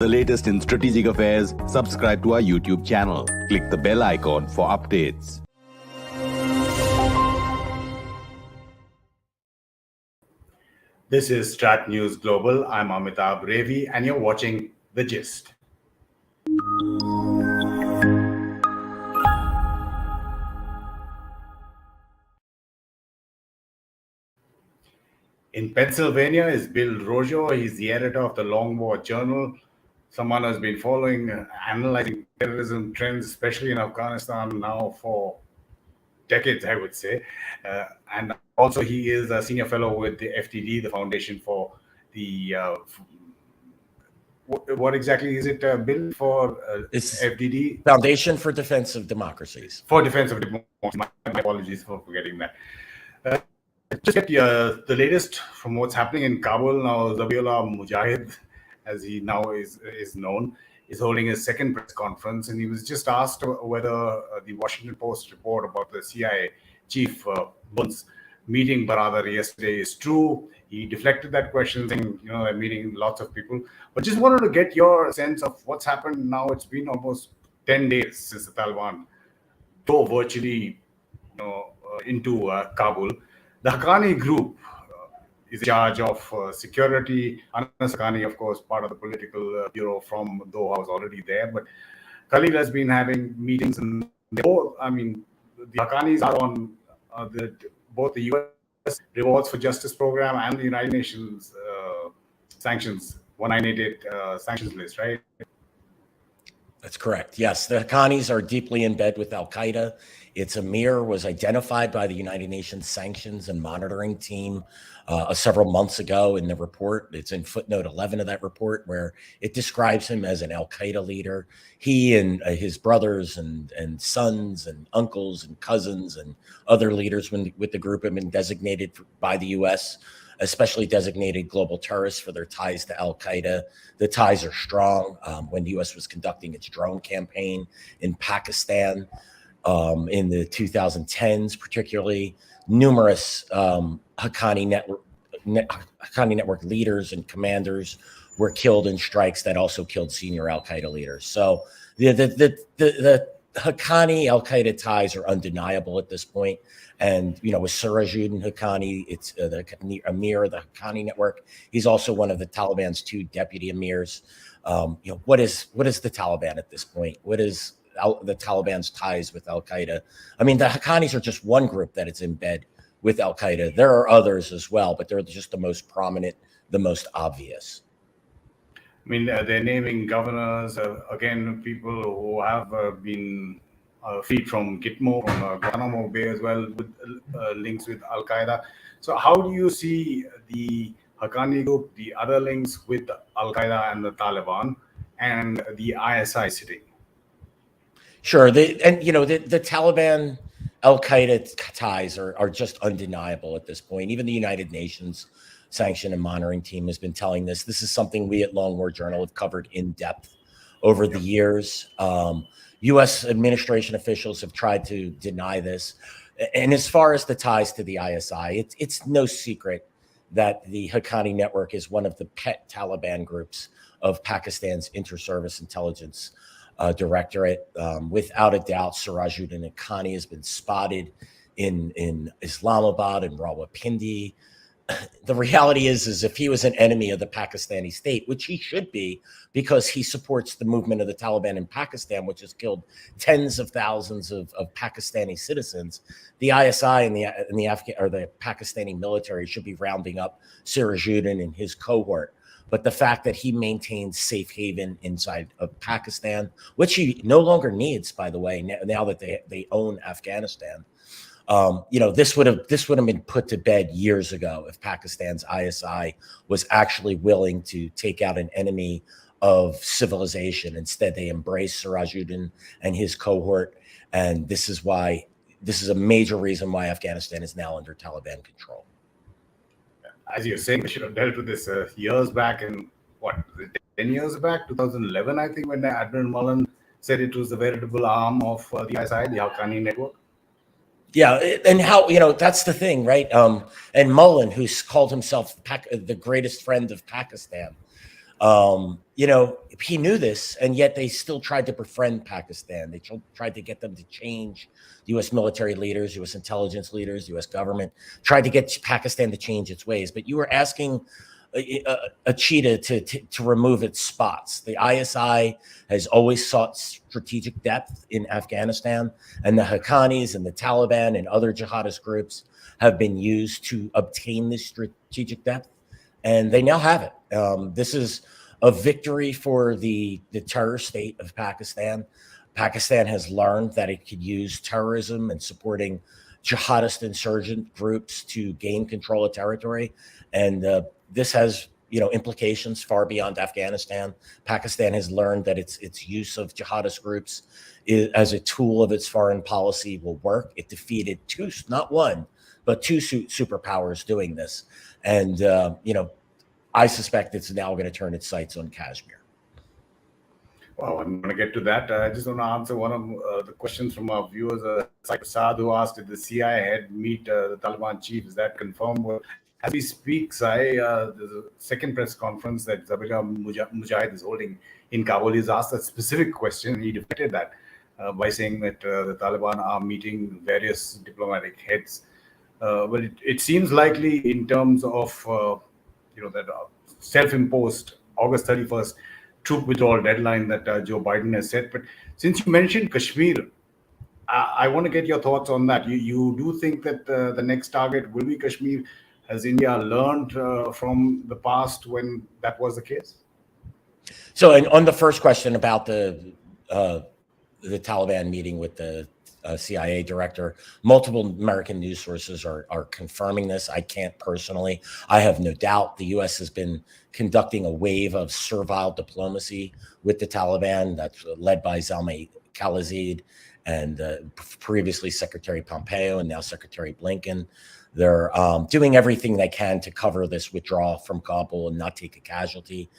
the latest in strategic affairs, subscribe to our YouTube channel. Click the bell icon for updates. This is StratNews Global. I'm Amitabh Revi, and you're watching The Gist. In Pennsylvania is Bill Roggio. He's the editor of the Long War Journal, someone who's been following, analyzing terrorism trends, especially in Afghanistan now for decades, I would say. And also he is a senior fellow with the FTD, the Foundation for the, what exactly is it, Bill, for It's FDD? Foundation for Defense of Democracies. For Defense of Democracy. My apologies for forgetting that. Just get the latest from what's happening in Kabul now. Zabiullah Mujahid, as he now is known, is holding his second press conference, and he was just asked whether the Washington Post report about the CIA chief Burns meeting Baradar yesterday is true. He deflected that question, saying, they're meeting lots of people. But just wanted to get your sense of what's happened now. It's been almost 10 days since the Taliban dove virtually, into Kabul. The Haqqani group is in charge of security. Anas Haqqani, of course, part of the political bureau from Doha, was already there. But Khalil has been having meetings, and the Haqqanis are on both the U.S. Rewards for Justice program and the United Nations sanctions, 1988 sanctions list, right? That's correct. Yes, the Haqqanis are deeply in bed with al-Qaeda. Its emir was identified by the United Nations Sanctions and Monitoring Team several months ago in the report. It's in footnote 11 of that report, where it describes him as an al-Qaeda leader. He and his brothers and sons and uncles and cousins and other leaders with the group have been designated by the U.S., especially designated global terrorists for their ties to al-Qaeda. The ties are strong. When the U.S. was conducting its drone campaign in Pakistan in the 2010s, particularly, numerous Haqqani network leaders and commanders were killed in strikes that also killed senior al-Qaeda leaders. So the Haqqani al-Qaeda ties are undeniable at this point. And, with Sirajuddin Haqqani, it's the emir of the Haqqani network. He's also one of the Taliban's two deputy emirs. What is the Taliban at this point? What is the Taliban's ties with al-Qaeda? The Haqqanis are just one group that is in bed with al-Qaeda. There are others as well, but they're just the most prominent, the most obvious. They're naming governors, again, people who have been freed from Gitmo, from Guantanamo Bay as well, with links with al-Qaeda. So how do you see the Haqqani group, the other links with al-Qaeda and the Taliban, and the ISI sitting? Sure. The Taliban al-Qaeda ties are just undeniable at this point. Even the United Nations Sanction and Monitoring Team has been telling this. This is something we at Long War Journal have covered in depth over the years. U.S. administration officials have tried to deny this. And as far as the ties to the ISI, it's no secret that the Haqqani network is one of the pet Taliban groups of Pakistan's Inter-Service Intelligence Directorate. Without a doubt, Sirajuddin Haqqani has been spotted in Islamabad and Rawalpindi. The reality is if he was an enemy of the Pakistani state, which he should be, because he supports the movement of the Taliban in Pakistan, which has killed tens of thousands of Pakistani citizens, the ISI and the Pakistani military should be rounding up Sirajuddin and his cohort. But the fact that he maintains safe haven inside of Pakistan, which he no longer needs, by the way, now that they own Afghanistan, this would have been put to bed years ago if Pakistan's ISI was actually willing to take out an enemy of civilization. Instead, they embraced Sirajuddin and his cohort, and this is a major reason why Afghanistan is now under Taliban control. As you're saying, we should have dealt with this years back, and 10 years back, 2011, I think, when Admiral Mullen said it was the veritable arm of the ISI, the Haqqani network. Yeah, and how, that's the thing, right? And Mullen, who's called himself the greatest friend of Pakistan, You know, he knew this, and yet they still tried to befriend Pakistan. They tried to get them to change. U.S. military leaders, U.S. intelligence leaders, U.S. government tried to get Pakistan to change its ways. But you were asking a cheetah to remove its spots. The ISI has always sought strategic depth in Afghanistan, and the Haqqanis and the Taliban and other jihadist groups have been used to obtain this strategic depth, and they now have it. This is a victory for the terror state of Pakistan. Pakistan has learned that it could use terrorism and supporting jihadist insurgent groups to gain control of territory, and this has, you know, implications far beyond Afghanistan. Pakistan has learned that its use of jihadist groups as a tool of its foreign policy will work. It defeated two, not one, but two superpowers doing this, and you know, I suspect it's now going to turn its sights on Kashmir. Well, I'm going to get to that. I just want to answer one of the questions from our viewers, Saad, who asked, did the CIA head meet the Taliban chief? Is that confirmed? Well, as we speak, Sai, there's a second press conference that Zabihullah Mujahid is holding in Kabul. He's asked a specific question. He defended that by saying that the Taliban are meeting various diplomatic heads. But it seems likely in terms of, you know, that self-imposed August 31st troop withdrawal deadline that Joe Biden has set. But since you mentioned Kashmir, I want to get your thoughts on that. You do think that the next target will be Kashmir? Has India learned from the past when that was the case? So, and on the first question about the Taliban meeting with the CIA director, multiple American news sources are confirming this. I can't personally. I have no doubt the U.S. has been conducting a wave of servile diplomacy with the Taliban that's led by Zalmay Khalilzad and previously Secretary Pompeo and now Secretary Blinken. They're doing everything they can to cover this withdrawal from Kabul and not take a casualty.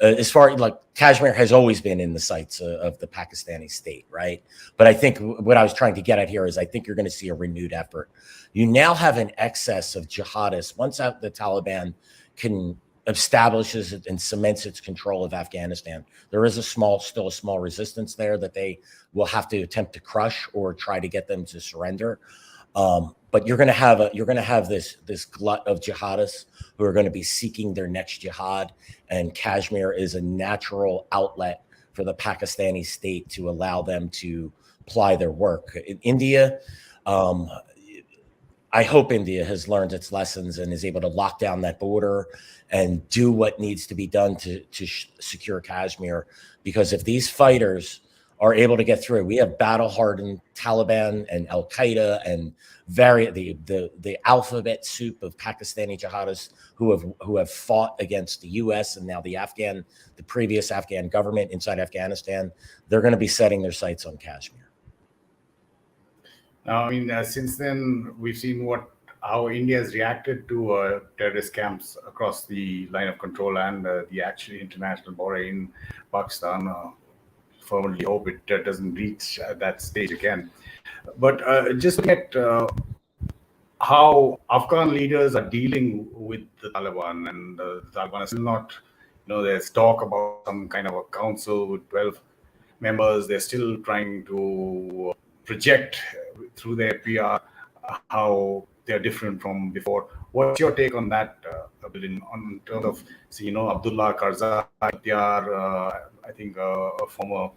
As far as like Kashmir has always been in the sights of the Pakistani state, right? But I think what I was trying to get at here is I think you're going to see a renewed effort. You now have an excess of jihadists. Once the Taliban can establishes and cements its control of Afghanistan, there is still a small resistance there that they will have to attempt to crush or try to get them to surrender. But you're going to have this glut of jihadists who are going to be seeking their next jihad, and Kashmir is a natural outlet for the Pakistani state to allow them to ply their work. In India, I hope India has learned its lessons and is able to lock down that border and do what needs to be done to secure Kashmir. Because if these fighters are able to get through, we have battle-hardened Taliban and al-Qaeda and the alphabet soup of Pakistani jihadists who have fought against the U.S. and now the previous Afghan government inside Afghanistan. They're going to be setting their sights on Kashmir. Now, I mean, since then, we've seen how India has reacted to terrorist camps across the line of control and the actually international border in Pakistan. Firmly hope it doesn't reach that stage again. But just look at how Afghan leaders are dealing with the Taliban, and the Taliban is still not, there's talk about some kind of a council with 12 members. They're still trying to project through their PR how they're different from before. What's your take on that, in terms of, Abdullah Karzai, I think a former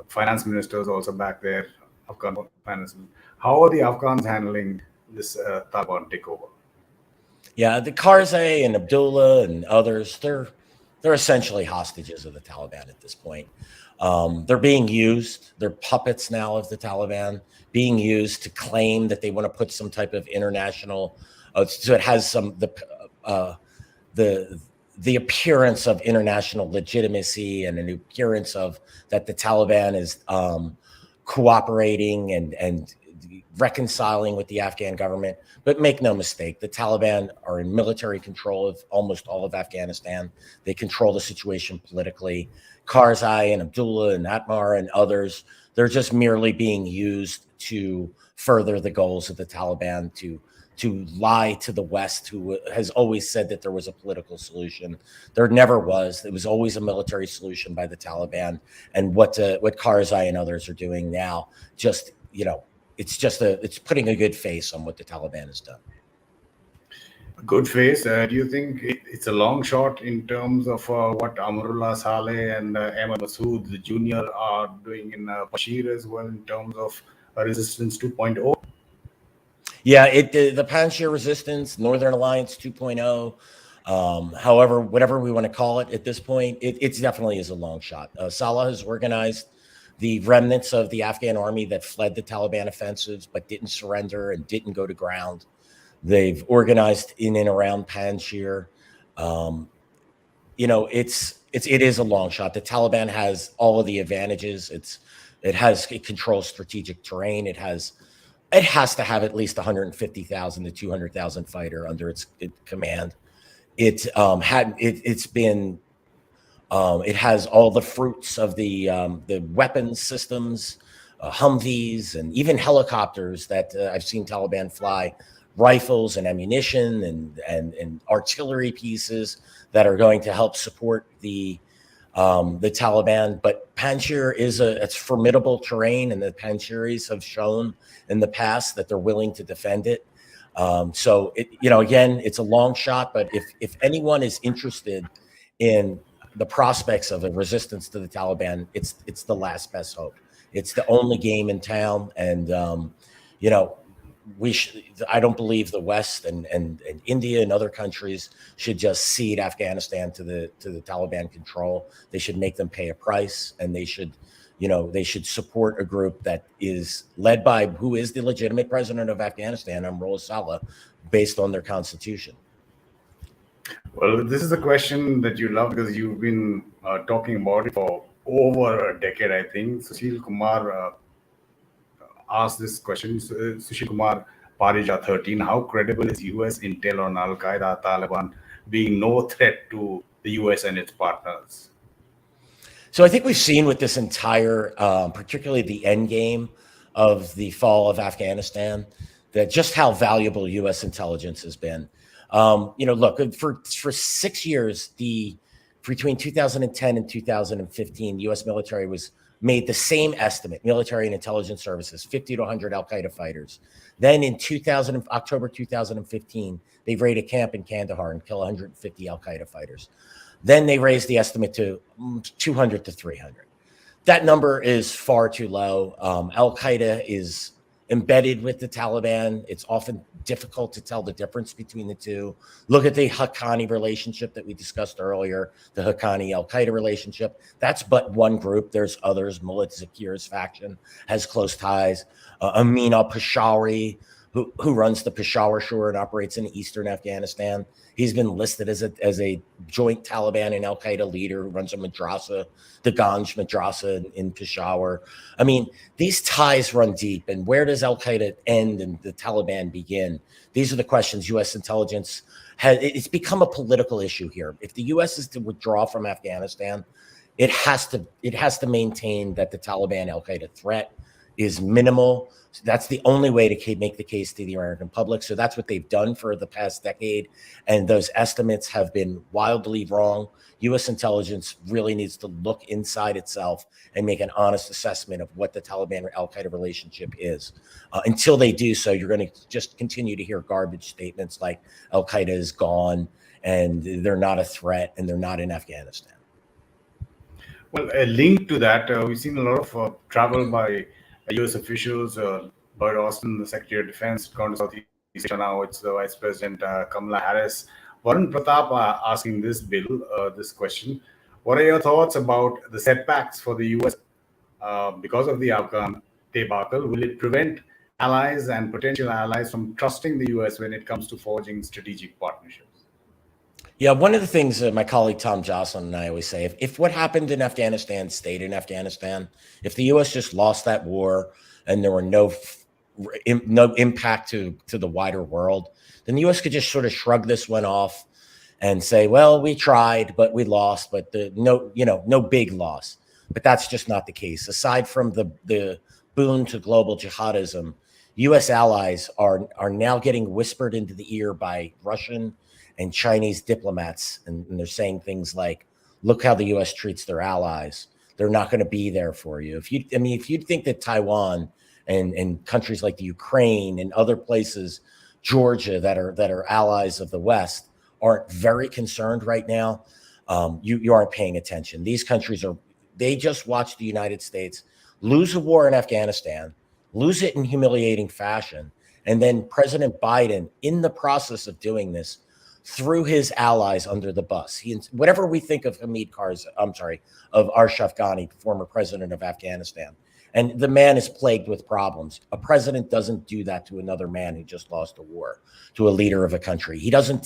finance minister is also back there, Afghan finance. How are the Afghans handling this Taliban takeover? Yeah, the Karzai and Abdullah and others, they're essentially hostages of the Taliban at this point. They're being used. They're puppets now of the Taliban, being used to claim that they want to put some type of international, so it has the appearance of international legitimacy and an appearance of that the Taliban is cooperating and reconciling with the Afghan government. But make no mistake, the Taliban are in military control of almost all of Afghanistan. They control the situation politically. Karzai and Abdullah and Atmar and others, they're just merely being used to further the goals of the Taliban to to lie to the West, who has always said that there was a political solution. There never was. It was always a military solution by the Taliban. And what Karzai and others are doing now, just, it's putting a good face on what the Taliban has done. Good face. Do you think it's a long shot in terms of what Amrullah Saleh and Ahmad Masood Jr. are doing in Panshir as well, in terms of Resistance 2.0? Yeah, the Panshare resistance, Northern Alliance 2.0, however, whatever we want to call it at this point, it definitely is a long shot. Saleh has organized the remnants of the Afghan army that fled the Taliban offensives but didn't surrender and didn't go to ground. They've organized in and around Panjshir. It is a long shot. The Taliban has all of the advantages. It controls strategic terrain. It has to have at least 150,000 to 200,000 fighter under its command. It has all the fruits of the weapons systems, Humvees, and even helicopters that I've seen Taliban fly, rifles and ammunition and artillery pieces that are going to help support the Taliban. But Panjshir it's formidable terrain, and the Panjshiris have shown in the past that they're willing to defend it. So again, it's a long shot, but if anyone is interested in the prospects of a resistance to the Taliban, it's the last best hope. It's the only game in town, and I don't believe the West and India and other countries should just cede Afghanistan to the Taliban control. They should make them pay a price, and they should support a group that is led by who is the legitimate president of Afghanistan, Amrullah Saleh, based on their constitution. Well, this is a question that you love because you've been talking about it for over a decade, I think. Sushil Kumar asked this question. Sushil Kumar Parija 13. How credible is US intel on al-Qaeda, Taliban being no threat to the US and its partners? So I think we've seen with this entire, particularly the end game of the fall of Afghanistan, that just how valuable U.S. intelligence has been. Look, for 6 years, between 2010 and 2015, U.S. military made the same estimate, military and intelligence services, 50 to 100 al-Qaeda fighters. Then in October 2015, they raided a camp in Kandahar and killed 150 al-Qaeda fighters. Then they raised the estimate to 200 to 300. That number is far too low. Al-Qaeda is embedded with the Taliban. It's often difficult to tell the difference between the two. Look at the Haqqani relationship that we discussed earlier, the Haqqani al-Qaeda relationship. That's but one group. There's others. Mullah Zakir's faction has close ties. Amin al-Peshawari, who runs the Peshawar Shore and operates in eastern Afghanistan. He's been listed as a joint Taliban and al-Qaeda leader who runs a madrasa, the Ganj madrasa in Peshawar. I mean, these ties run deep. And where does al-Qaeda end and the Taliban begin? These are the questions U.S. intelligence has. It's become a political issue here. If the U.S. is to withdraw from Afghanistan, it has to maintain that the Taliban al-Qaeda threat is minimal. So that's the only way to make the case to the American public. So that's what they've done for the past decade. And those estimates have been wildly wrong. U.S. intelligence really needs to look inside itself and make an honest assessment of what the Taliban al-Qaeda relationship is. Until they do so, you're going to just continue to hear garbage statements like al-Qaeda is gone and they're not a threat and they're not in Afghanistan. Well, a link to that, we've seen a lot of travel by U.S. officials. Lloyd Austin, the Secretary of Defense, gone to Southeast Asia now. It's the Vice President Kamala Harris. Varun Pratap asking this question. What are your thoughts about the setbacks for the U.S. Because of the Afghan debacle? Will it prevent allies and potential allies from trusting the U.S. when it comes to forging strategic partnerships? Yeah, one of the things that my colleague Tom Jocelyn and I always say, if what happened in Afghanistan stayed in Afghanistan, if the U.S. just lost that war and there were no impact to the wider world, then the U.S. could just sort of shrug this one off and say, well, we tried, but we lost, but no big loss. But that's just not the case. Aside from the boon to global jihadism, U.S. allies are now getting whispered into the ear by Russian and Chinese diplomats, and they're saying things like, "Look how the U.S. treats their allies. They're not going to be there for you." If you'd think that Taiwan and countries like the Ukraine and other places, Georgia, that are allies of the West, aren't very concerned right now, you aren't paying attention. These countries they just watched the United States lose a war in Afghanistan, lose it in humiliating fashion, and then President Biden, in the process of doing this, threw his allies under the bus. Whatever we think of of Ashraf Ghani, former president of Afghanistan, and the man is plagued with problems. A president doesn't do that to another man who just lost a war, to a leader of a country. He doesn't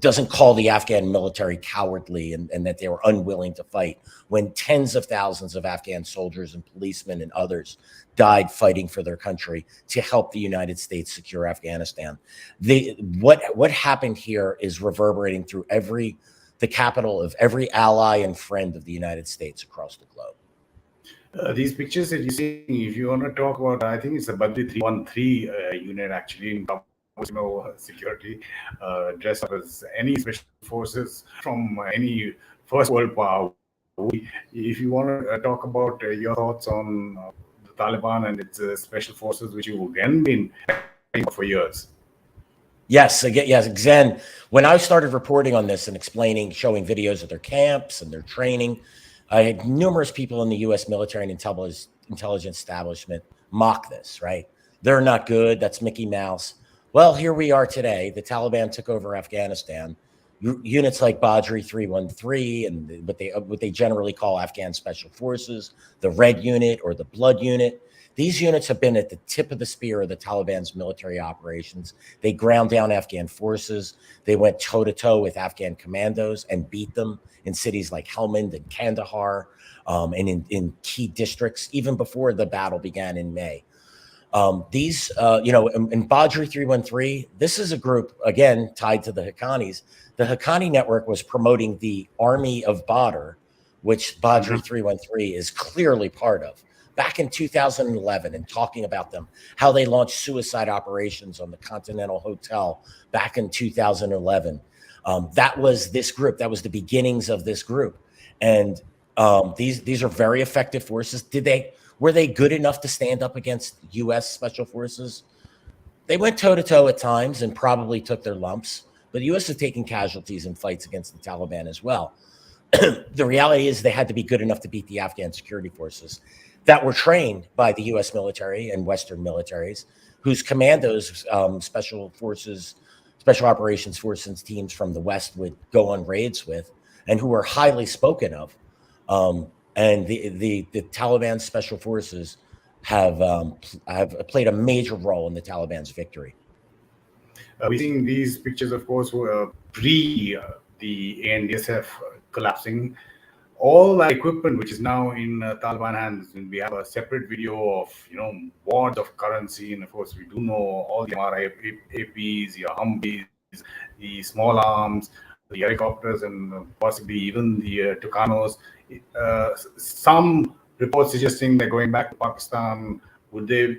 doesn't call the Afghan military cowardly and that they were unwilling to fight when tens of thousands of Afghan soldiers and policemen and others died fighting for their country to help the United States secure Afghanistan. What happened here is reverberating through the capital of every ally and friend of the United States across the globe. These pictures that you see, if you want to talk about, I think it's a Badri 313 unit actually in Kabul, security, dressed up as any special forces from any first world power. If you want to talk about your thoughts on the Taliban and its special forces, which you've again been for years. Yes, again, when I started reporting on this and showing videos of their camps and their training, I had numerous people in the U.S. military and intelligence establishment mock this, right? They're not good. That's Mickey Mouse. Well, here we are today. The Taliban took over Afghanistan. Units like Badri 313 and what they generally call Afghan Special Forces, the Red Unit or the Blood Unit. These units have been at the tip of the spear of the Taliban's military operations. They ground down Afghan forces. They went toe-to-toe with Afghan commandos and beat them in cities like Helmand and Kandahar, and in key districts, even before the battle began in May. In Badri 313, this is a group, again, tied to the Haqqanis. The Haqqani network was promoting the Army of Badr, which Badri 313 is clearly part of, back in 2011, and talking about them, how they launched suicide operations on the Continental Hotel back in 2011. That was this group. That was the beginnings of this group. And these are very effective forces. Were they good enough to stand up against U.S. special forces? They went toe-to-toe at times and probably took their lumps, but the U.S. has taken casualties in fights against the Taliban as well. The reality is they had to be good enough to beat the Afghan security forces that were trained by the U.S. military and Western militaries, whose commandos, special operations forces teams from the West would go on raids with, and who were highly spoken of. And the Taliban special forces have played a major role in the Taliban's victory. We're seeing these pictures, of course, were pre the ANDSF collapsing. All that equipment, which is now in Taliban hands, and we have a separate video of wads of currency, and of course we do know all the MRAPs, the Humvees, the small arms, the helicopters, and possibly even the Tucanos. Some reports suggesting they're going back to Pakistan. Would they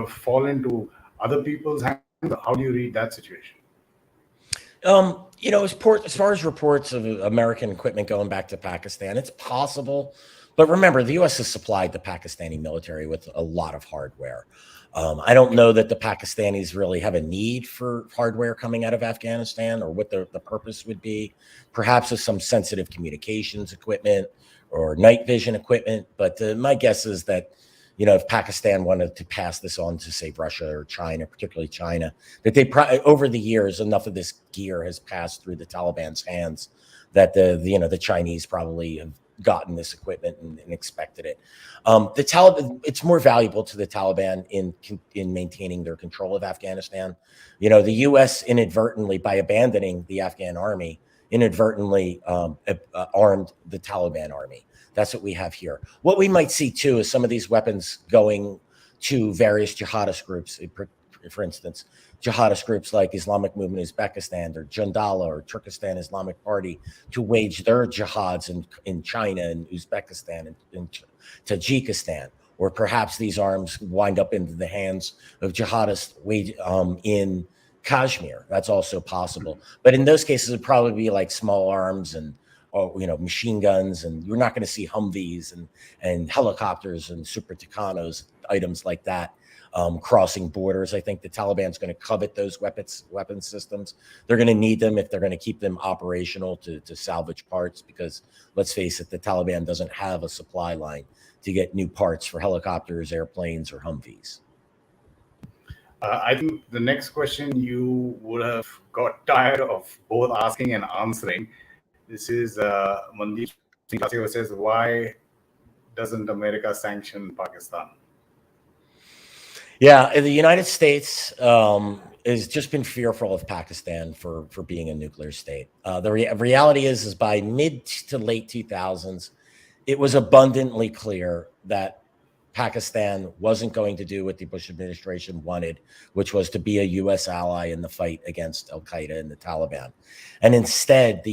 fall into other people's hands? How do you read that situation? As far as reports of American equipment going back to Pakistan, it's possible. But remember, the U.S. has supplied the Pakistani military with a lot of hardware. I don't know that the Pakistanis really have a need for hardware coming out of Afghanistan, or what the purpose would be. Perhaps it's some sensitive communications equipment or night vision equipment. But my guess is that, if Pakistan wanted to pass this on to, say, Russia or China, particularly China, that they over the years, enough of this gear has passed through the Taliban's hands that the Chinese probably have gotten this equipment and expected it. The Taliban, it's more valuable to the Taliban in maintaining their control of Afghanistan. The U.S. inadvertently, by abandoning the Afghan army, inadvertently armed the Taliban army. That's what we have here. What we might see too is some of these weapons going to various jihadist groups. For instance, jihadist groups like Islamic Movement Uzbekistan or Jundala or Turkestan Islamic Party to wage their jihads in China and Uzbekistan and Tajikistan, or perhaps these arms wind up into the hands of jihadists in Kashmir. That's also possible. But in those cases, it'd probably be like small arms and, or machine guns, and you're not going to see Humvees and helicopters and Super Tucanos, items like that, crossing borders. I think the Taliban's going to covet those weapon systems. They're going to need them if they're going to keep them operational to salvage parts, because let's face it, the Taliban doesn't have a supply line to get new parts for helicopters, airplanes, or Humvees. I think the next question you would have got tired of both asking and answering. This is Mandeep Singh who says, why doesn't America sanction Pakistan? Yeah, the United States has just been fearful of Pakistan for being a nuclear state. The reality is by mid to late 2000s, it was abundantly clear that Pakistan wasn't going to do what the Bush administration wanted, which was to be a U.S. ally in the fight against al-Qaeda and the Taliban. And instead,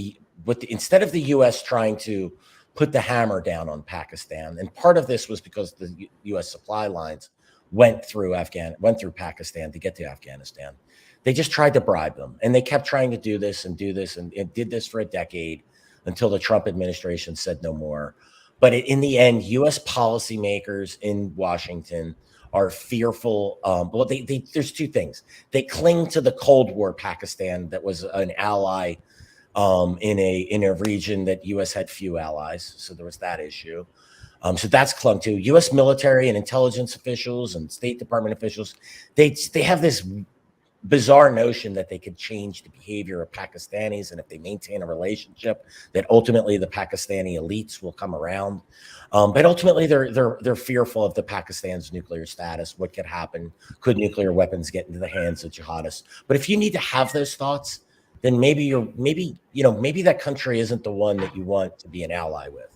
instead of the U.S. trying to put the hammer down on Pakistan, and part of this was because the U.S. supply lines went through Pakistan to get to Afghanistan. They just tried to bribe them, and they kept trying to do this, and did this for a decade until the Trump administration said no more. But in the end, U.S. policymakers in Washington are fearful. Well, there's two things. They cling to the Cold War Pakistan that was an ally in a region that U.S. had few allies. So there was that issue. So that's clung to. U.S. military and intelligence officials and State Department officials, they have this bizarre notion that they could change the behavior of Pakistanis, and if they maintain a relationship, that ultimately the Pakistani elites will come around. But ultimately, they're fearful of the Pakistan's nuclear status. What could happen? Could nuclear weapons get into the hands of jihadists? But if you need to have those thoughts, then maybe that country isn't the one that you want to be an ally with,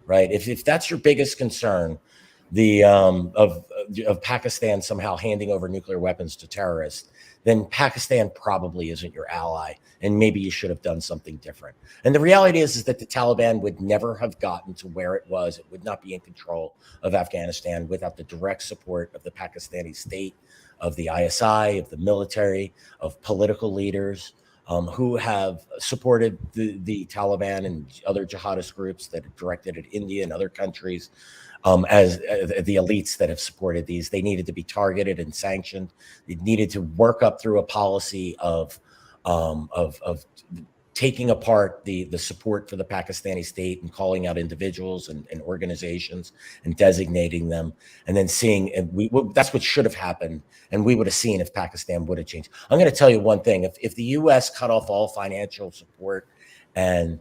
right? If that's your biggest concern, of Pakistan somehow handing over nuclear weapons to terrorists, then Pakistan probably isn't your ally, and maybe you should have done something different. And the reality is that the Taliban would never have gotten to where it was. It would not be in control of Afghanistan without the direct support of the Pakistani state, of the ISI, of the military, of political leaders who have supported the Taliban and other jihadist groups that are directed at India and other countries. As the elites that have supported these, they needed to be targeted and sanctioned. They needed to work up through a policy of taking apart the support for the Pakistani state and calling out individuals and organizations and designating them, and then seeing. And that's what should have happened, and we would have seen if Pakistan would have changed. I'm going to tell you one thing: if the U.S. cut off all financial support and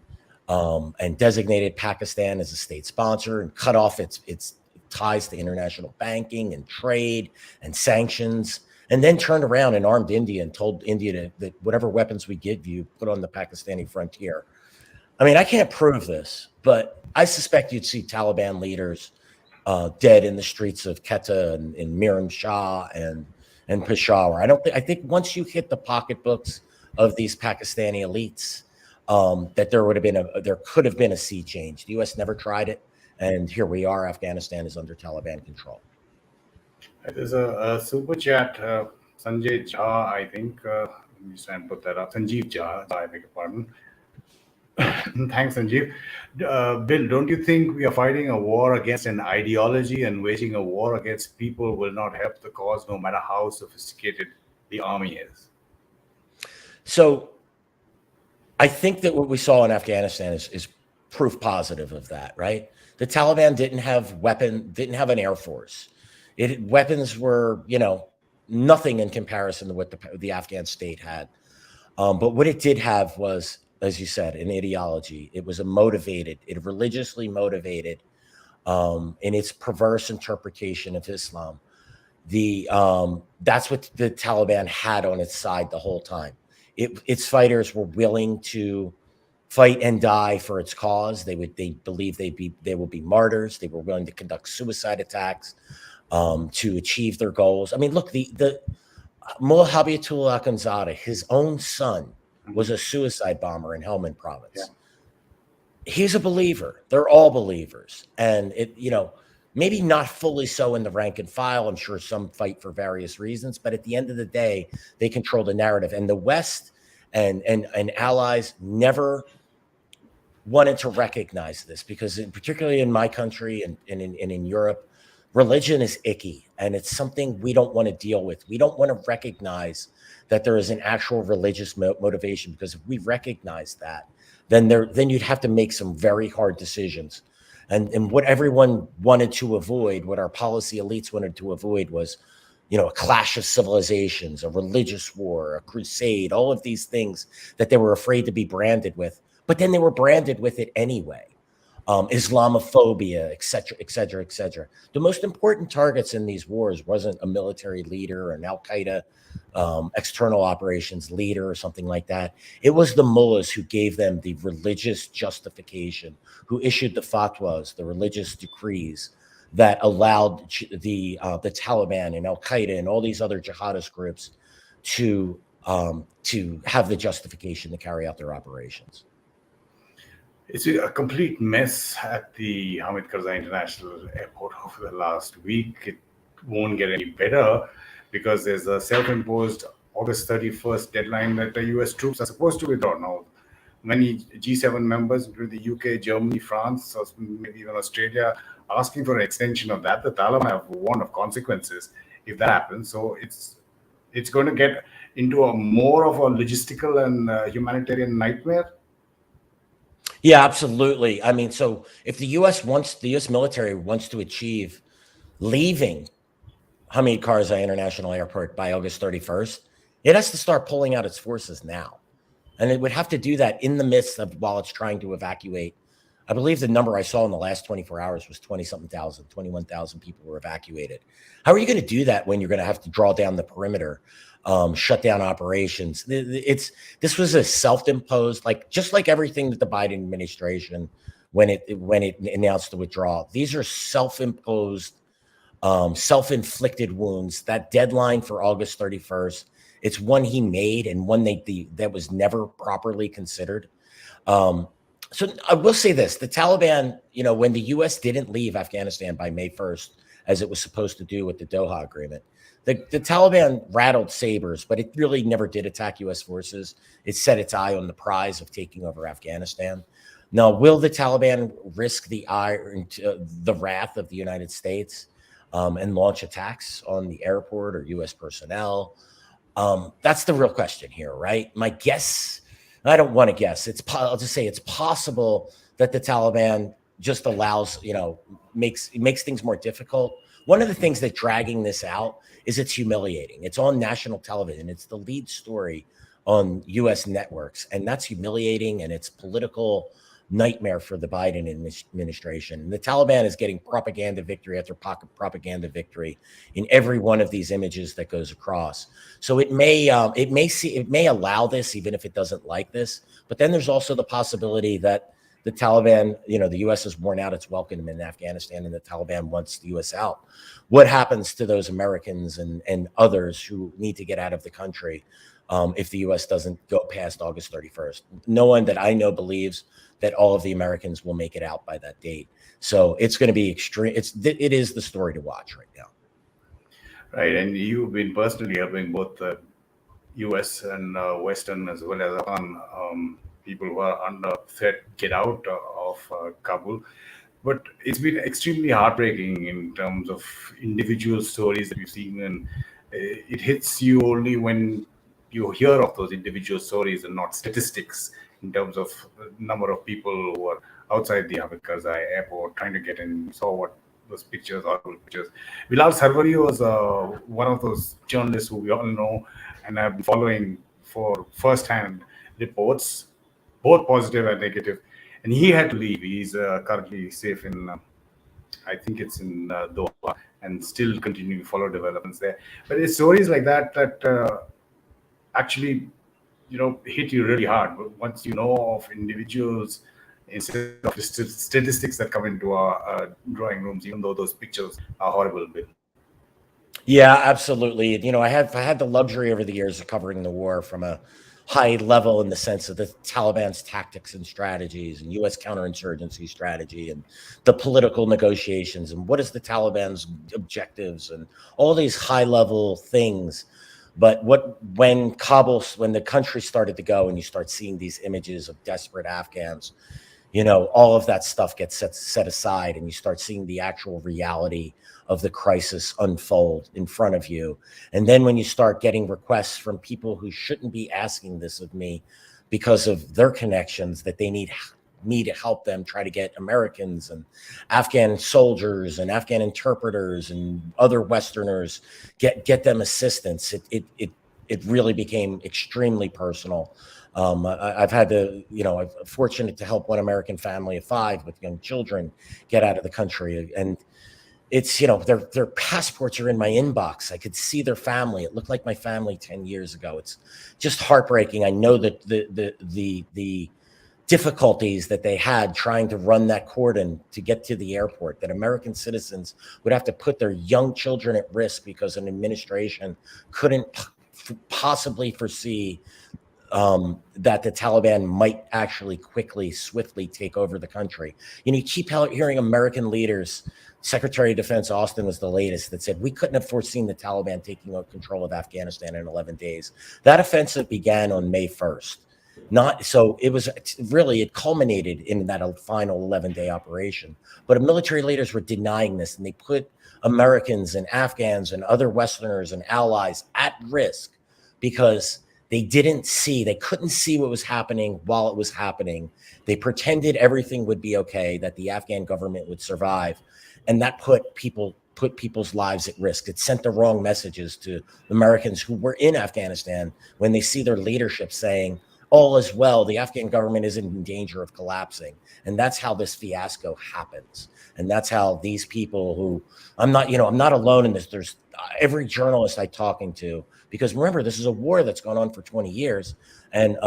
designated Pakistan as a state sponsor and cut off its ties to international banking and trade and sanctions, and then turned around and armed India and told India that whatever weapons we give you, put on the Pakistani frontier. I mean, I can't prove this, but I suspect you'd see Taliban leaders dead in the streets of Quetta and Miram Shah and Peshawar. I think once you hit the pocketbooks of these Pakistani elites, that there could have been a sea change. The U.S. never tried it, and here we are. Afghanistan is under Taliban control. There's a super chat, Sanjay Jha, I think. Let me try and put that up. Sanjeev Jha, I beg your pardon. Thanks, Sanjeev. Bill, don't you think we are fighting a war against an ideology, and waging a war against people will not help the cause, no matter how sophisticated the army is? So I think that what we saw in Afghanistan is proof positive of that, right? The Taliban didn't have an air force. Weapons were, nothing in comparison to what the Afghan state had. But what it did have was, as you said, an ideology. It was religiously motivated in its perverse interpretation of Islam. That's what the Taliban had on its side the whole time. Its fighters were willing to fight and die for its cause. They believed they will be martyrs. They were willing to conduct suicide attacks to achieve their goals. I mean, look, the Mullah Habibatullah Akhundzada, his own son, was a suicide bomber in Helmand province. Yeah. He's a believer. They're all believers, and Maybe not fully so in the rank and file. I'm sure some fight for various reasons, but at the end of the day, they control the narrative. And the West and allies never wanted to recognize this because, particularly in my country and in Europe, religion is icky and it's something we don't want to deal with. We don't want to recognize that there is an actual religious motivation, because if we recognize that, then you'd have to make some very hard decisions. And what everyone wanted to avoid, what our policy elites wanted to avoid, was, a clash of civilizations, a religious war, a crusade, all of these things that they were afraid to be branded with. But then they were branded with it anyway. Islamophobia, et cetera, et cetera, et cetera. The most important targets in these wars wasn't a military leader or an al-Qaeda external operations leader or something like that. It was the mullahs who gave them the religious justification, who issued the fatwas, the religious decrees that allowed the Taliban and al-Qaeda and all these other jihadist groups to have the justification to carry out their operations. It's a complete mess at the Hamid Karzai International Airport over the last week. It won't get any better because there's a self-imposed August 31st deadline that the US troops are supposed to withdraw. Now, many G7 members, including the UK, Germany, France, or maybe even Australia, asking for an extension of that. The Taliban have warned of consequences if that happens. So it's going to get into a more of a logistical and humanitarian nightmare. Yeah, absolutely. I mean, so if the U.S. military wants to achieve leaving Hamid Karzai International Airport by August 31st, it has to start pulling out its forces now. And it would have to do that in the midst of, while it's trying to evacuate. I believe the number I saw in the last 24 hours was 20-something thousand, 21,000 people were evacuated. How are you going to do that when you're going to have to draw down the perimeter, shut down operations? This was a self-imposed, just like everything that the Biden administration, when it announced the withdrawal, these are self-imposed, self-inflicted wounds. That deadline for August 31st, it's one he made and one that was never properly considered. So I will say this: the Taliban, when the U.S. didn't leave Afghanistan by May 1st, as it was supposed to do with the Doha Agreement, the Taliban rattled sabers, but it really never did attack U.S. forces. It set its eye on the prize of taking over Afghanistan. Now, will the Taliban risk the wrath of the United States and launch attacks on the airport or U.S. personnel? That's the real question here, right? My guess, I don't want to guess. I'll just say it's possible that the Taliban just allows, makes things more difficult. One of the things that dragging this out is it's humiliating. It's on national television. It's the lead story on U.S. networks, and that's humiliating, and it's political nightmare for the Biden administration. And the Taliban is getting propaganda victory after propaganda victory in every one of these images that goes across. So it may allow this, even if it doesn't like this. But then there's also the possibility that the Taliban, the U.S. has worn out its welcome in Afghanistan, and the Taliban wants the U.S. out. What happens to those Americans and others who need to get out of the country if the U.S. doesn't go past August 31st? No one that I know believes that all of the Americans will make it out by that date. So it's going to be extreme. It is the story to watch right now. Right, and you've been personally helping both the U.S. and Western as well as Afghan people who are under threat get out of Kabul. But it's been extremely heartbreaking in terms of individual stories that we've seen, and it hits you only when you hear of those individual stories and not statistics in terms of the number of people who are outside the Hamid Karzai airport trying to get in. You saw what those pictures, horrible pictures. Bilal Sarwari was one of those journalists who we all know and have been following for first-hand reports, both positive and negative. And he had to leave. He's currently safe in, I think it's in Doha, and still continuing to follow developments there. But it's stories like that actually, hit you really hard. But once you know of individuals instead of statistics that come into our drawing rooms, even though those pictures are horrible. Yeah, absolutely. I had the luxury over the years of covering the war from a high level in the sense of the Taliban's tactics and strategies and U.S. counterinsurgency strategy and the political negotiations and what is the Taliban's objectives and all these high level things. But when the country started to go and you start seeing these images of desperate Afghans, all of that stuff gets set aside and you start seeing the actual reality of the crisis unfold in front of you. And then when you start getting requests from people who shouldn't be asking this of me because of their connections, that they need me to help them try to get Americans and Afghan soldiers and Afghan interpreters and other Westerners, get them assistance, it really became extremely personal. I've had I'm fortunate to help one American family of 5 with young children get out of the country. And it's, their passports are in my inbox. I could see their family. It looked like my family 10 years ago. It's just heartbreaking. I know that the difficulties that they had trying to run that cordon to get to the airport, that American citizens would have to put their young children at risk because an administration couldn't possibly foresee that the Taliban might actually swiftly take over the country. You keep hearing American leaders. Secretary of Defense Austin was the latest that said we couldn't have foreseen the Taliban taking control of Afghanistan in 11 days. That offensive began on May 1st. It culminated in that final 11-day operation. But military leaders were denying this, and they put Americans and Afghans and other Westerners and allies at risk because they couldn't see what was happening while it was happening. They pretended everything would be okay, that the Afghan government would survive. And that put people's lives at risk. It sent the wrong messages to Americans who were in Afghanistan when they see their leadership saying, all is well, the Afghan government isn't in danger of collapsing. And that's how this fiasco happens. And that's how these people who, I'm not alone in this. There's every journalist I'm talking to, because remember, this is a war that's gone on for 20 years. And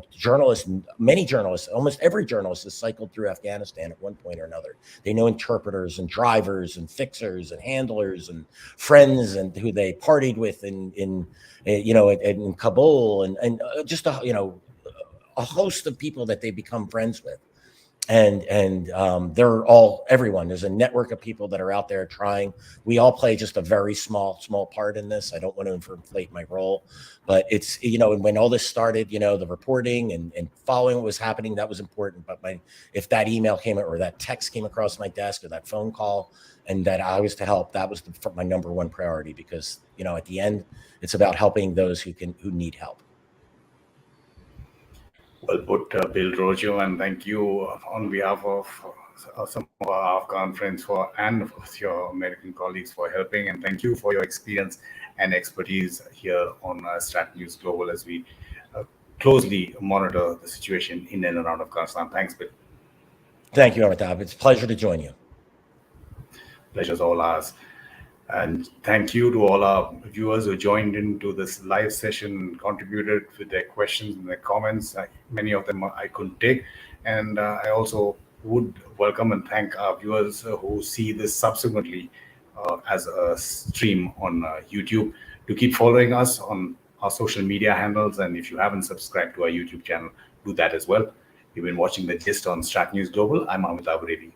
journalists, many journalists, almost every journalist has cycled through Afghanistan at one point or another. They know interpreters and drivers and fixers and handlers and friends and who they partied with in Kabul and just a host of people that they become friends with. And they're everyone. There's a network of people that are out there trying. We all play just a very small part in this. I don't want to inflate my role, but it's, and when all this started, the reporting and following what was happening, that was important. But if that email came or that text came across my desk or that phone call and that I was to help, that was my number one priority, because, at the end, it's about helping those who need help. Well put, Bill Roggio, and thank you on behalf of some of our Afghan friends and of course your American colleagues for helping, and thank you for your experience and expertise here on StratNews Global as we closely monitor the situation in and around Afghanistan. Thanks, Bill. Thank you, Amitabh. It's a pleasure to join you. Pleasure's all ours. And thank you to all our viewers who joined into this live session, contributed with their questions and their comments. Many of them I couldn't take. And I also would welcome and thank our viewers who see this subsequently as a stream on YouTube, to keep following us on our social media handles. And if you haven't subscribed to our YouTube channel, do that as well. You've been watching The Gist on StratNews Global. I'm Amitabh Revi.